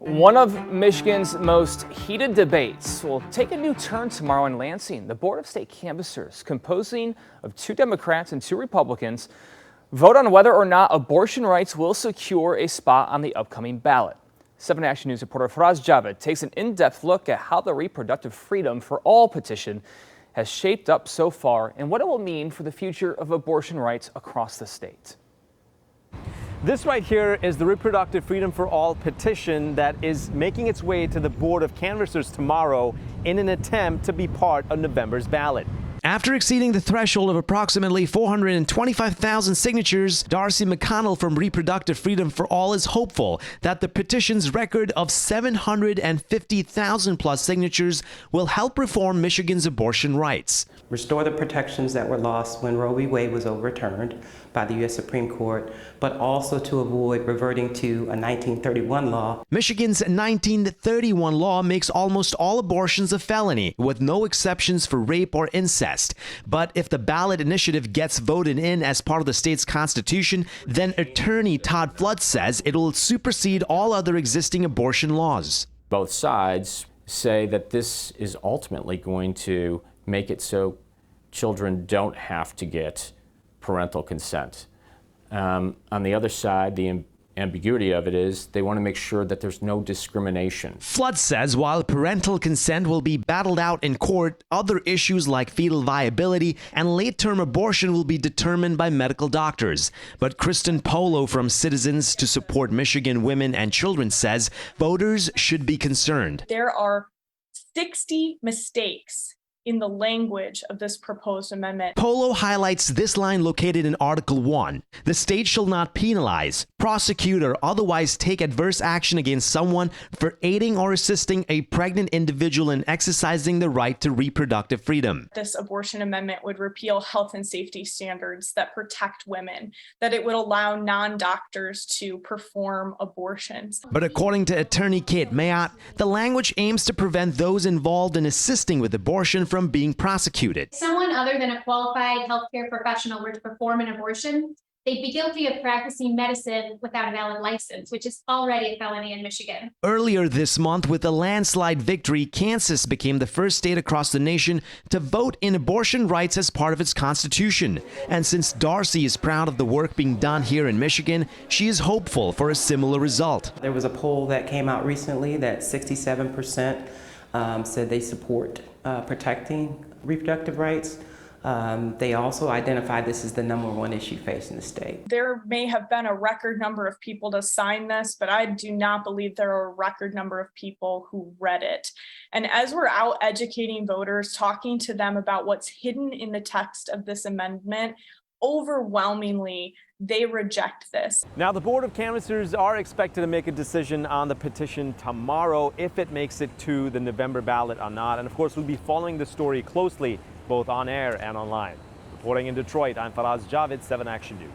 One of Michigan's most heated debates will take a new turn tomorrow in Lansing. The Board of State canvassers, composing of 2 Democrats and 2 Republicans, vote on whether or not abortion rights will secure a spot on the upcoming ballot. 7 Action News reporter WXYZ-TV takes an in-depth look at how the Reproductive Freedom for All petition has shaped up so far and what it will mean for the future of abortion rights across the state. This right here is the Reproductive Freedom for All petition that is making its way to the Board of Canvassers tomorrow in an attempt to be part of November's ballot. After exceeding the threshold of approximately 425,000 signatures, Darcy McConnell from Reproductive Freedom for All is hopeful that the petition's record of 750,000 plus signatures will help reform Michigan's abortion rights. Restore the protections that were lost when Roe v. Wade was overturned by the U.S. Supreme Court, but also to avoid reverting to a 1931 law. Michigan's 1931 law makes almost all abortions a felony, with no exceptions for rape or incest. But if the ballot initiative gets voted in as part of the state's constitution, then attorney Todd Flood says it will supersede all other existing abortion laws. Both sides say that this is ultimately going to make it so children don't have to get parental consent. On the other side, the ambiguity of it is they want to make sure that there's no discrimination. Flood says while parental consent will be battled out in court, other issues like fetal viability and late-term abortion will be determined by medical doctors. But Kristen Polo from Citizens to Support Michigan Women and Children says voters should be concerned. There are 60 mistakes in the language of this proposed amendment. Polo highlights this line located in Article 1. The state shall not penalize, prosecute, or otherwise take adverse action against someone for aiding or assisting a pregnant individual in exercising the right to reproductive freedom. This abortion amendment would repeal health and safety standards that protect women, that it would allow non-doctors to perform abortions. But according to attorney Kate Mayotte, the language aims to prevent those involved in assisting with abortion from being prosecuted. If someone other than a qualified healthcare professional were to perform an abortion, they'd be guilty of practicing medicine without a valid license, which is already a felony in Michigan. Earlier this month, with a landslide victory, Kansas became the first state across the nation to vote in abortion rights as part of its constitution. And since Darcy is proud of the work being done here in Michigan, she is hopeful for a similar result. There was a poll that came out recently that 67% said they support protecting reproductive rights. They also identified this as the #1 issue facing the state. There may have been a record number of people to sign this, but I do not believe there are a record number of people who read it. And as we're out educating voters, talking to them about what's hidden in the text of this amendment, overwhelmingly, they reject this. Now, the Board of Canvassers are expected to make a decision on the petition tomorrow if it makes it to the November ballot or not. And of course, we'll be following the story closely, both on air and online. Reporting in Detroit, I'm WXYZ-TV, 7 Action News.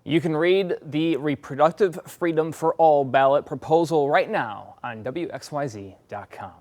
You can read the Reproductive Freedom for All ballot proposal right now on WXYZ.com.